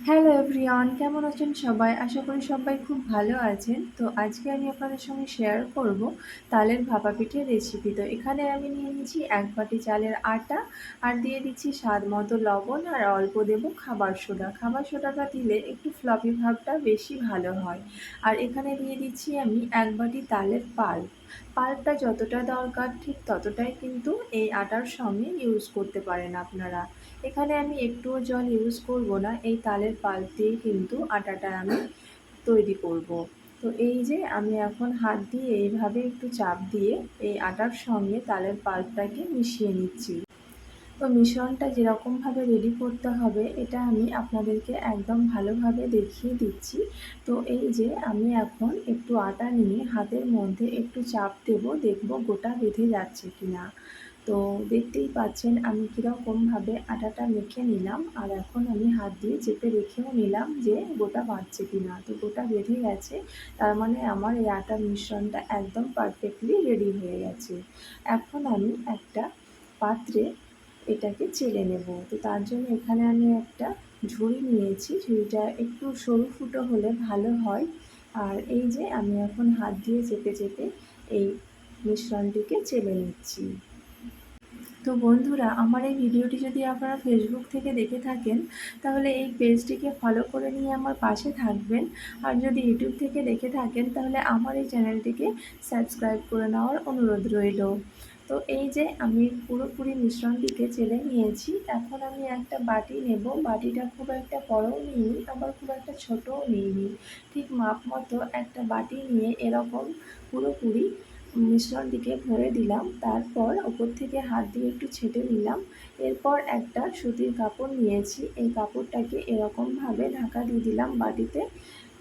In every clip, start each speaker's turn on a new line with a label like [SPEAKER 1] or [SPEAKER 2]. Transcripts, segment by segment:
[SPEAKER 1] Hello everyone, কেমন আছেন সবাই? আশা করি সবাই খুব ভালো আছেন। তো আজকে আমি আপনাদের সঙ্গে শেয়ার করব তালের ভাপা পিঠের রেসিপি। তো এখানে আমি নিয়ে নিয়েছি ১ বাটি চালের আটা, আর দিয়ে দিচ্ছি স্বাদ মতো লবণ, আর অল্প দেব খাবার সোডা। খাবার সোডাটা দিলে একটু ফ্লাফি ভাবটা বেশি ভালো হয়। আর এখানে দিয়ে দিচ্ছি আমি ১ বাটি তালের পাল্প। পাল্পটা যতটা দরকার ঠিক ততটাই কিন্তু এই আটার সঙ্গে ইউজ করতে পারেন আপনারা। এখানে আমি একটুও জল ইউজ করব না, এই তালের পাল্প দিয়েই কিন্তু আটাটা আমি তৈরি করব। তো এই যে আমি এখন হাত দিয়ে এইভাবে একটু চাপ দিয়ে এই আটার সঙ্গে তালের পাল্পটাকে মিশিয়ে নিচ্ছি। তো মিশ্রণটা যেরকমভাবে রেডি করতে হবে এটা আমি আপনাদেরকে একদম ভালোভাবে দেখিয়ে দিচ্ছি। তো এই যে আমি এখন একটু আটা নিয়ে হাতের মধ্যে একটু চাপ দেবো, দেখব গোটা বেঁধে যাচ্ছে কিনা। তো দেখতেই পাচ্ছেন আমি কীরকমভাবে আটাটা মেখে নিলাম, আর এখন আমি হাত দিয়ে চেপে রেখেও নিলাম যে গোটা বাঁধছে কিনা। তো গোটা বেঁধে গেছে, তার মানে আমার এই আটার মিশ্রণটা একদম পারফেক্টলি রেডি হয়ে গেছে। এখন আমি একটা পাত্রে এটাকে চেলে নেব। তো তার জন্য এখানে আমি একটা ঝুড়ি নিয়েছি, ঝুড়িটা একটু সরু ফুটো হলে ভালো হয়। আর এই যে আমি এখন হাত দিয়ে চেপে চেপে এই মিশ্রণটিকে চেলে নিচ্ছি। তো বন্ধুরা, আমার এই ভিডিওটি যদি আপনারা ফেসবুক থেকে দেখে থাকেন তাহলে এই পেজটিকে ফলো করে নিয়ে আমার পাশে থাকবেন। আর যদি ইউটিউব থেকে দেখে থাকেন তাহলে আমার এই চ্যানেলটিকে সাবস্ক্রাইব করে নেওয়ার অনুরোধ রইল। তো এই যে আমি পুরোপুরি মিশ্রণটিকে চেলে নিয়েছি, এখন আমি একটা বাটি নেব। বাটিটা খুব একটা বড়ও নিইনি, আবার খুব একটা ছোটও নিইনি, ঠিক মাপ মতো একটা বাটি নিয়ে এরকম পুরোপুরি মিশ্রণটিকে ভরে দিলাম। তারপর ওপর থেকে হাত দিয়ে একটু ছেঁটে নিলাম। এরপর একটা সুতির কাপড় নিয়েছি, এই কাপড়টাকে এরকমভাবে ঢাকা দিয়ে দিলাম বাটিতে।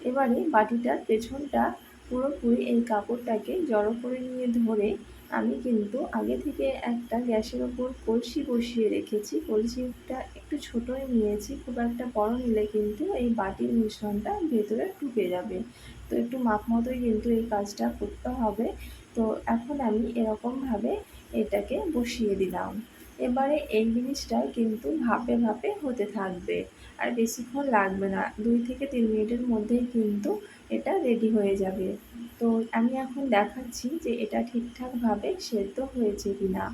[SPEAKER 1] এবারে বাটিটার পেছনটা পুরোপুরি এই কাপড়টাকে জড়ো করে নিয়ে ধরে আমি কিন্তু আগে থেকে একটা গ্যাসের ওপর কলসি বসিয়ে রেখেছি। কলসিটা একটু ছোটোই নিয়েছি, খুব একটা বড় নিলে কিন্তু এই বাটির মিশ্রণটা ভেতরে ঢুকে যাবে। তো একটু মাপ মতোই কিন্তু এই কাজটা করতে হবে। তো এখন আমি এরকমভাবে এটাকে বসিয়ে দিলাম। এবারে এই জিনিসটা কিন্তু ভাপে ভাপে হতে থাকবে, আর বেশিক্ষণ লাগবে না, 2 থেকে 3 মিনিটের মধ্যেই কিন্তু এটা রেডি হয়ে যাবে। তো আমি এখন দেখাচ্ছি যে এটা ঠিকঠাকভাবে সেদ্ধ হয়েছে কিনা।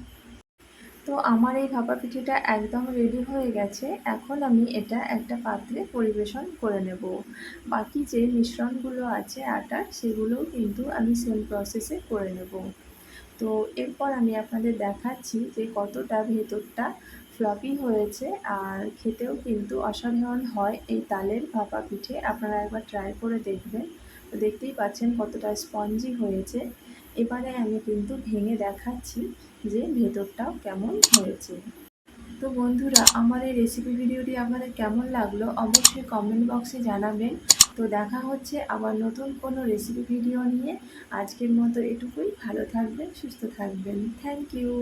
[SPEAKER 1] তো আমার এই ভাপা পিঠেটা একদম রেডি হয়ে গেছে। এখন আমি এটা একটা পাত্রে পরিবেশন করে নেব। বাকি যে মিশ্রণগুলো আছে আটার, সেগুলোও কিন্তু আমি সেম প্রসেসে করে নেব। তো এরপর আমি আপনাদের দেখাচ্ছি যে কতটা ভেতরটা ফ্লপি হয়েছে, আর খেতেও কিন্তু অসাধারণ হয় এই তালের ভাপা পিঠে। আপনারা একবার ট্রাই করে দেখবেন। তো দেখতেই পাচ্ছেন কতটা স্পঞ্জি হয়েছে। এবারে আমি কিন্তু ভেঙে দেখাচ্ছি যে ভেতরটাও কেমন হয়েছে। তো বন্ধুরা, আমার এই রেসিপি ভিডিওটি আপনাদের কেমন লাগলো অবশ্যই কমেন্ট বক্সে জানাবেন। তো দেখা হচ্ছে আবার নতুন কোনো রেসিপি ভিডিও নিয়ে। আজকের মতো এটুকুই। ভালো থাকবেন, সুস্থ থাকবেন। Thank you.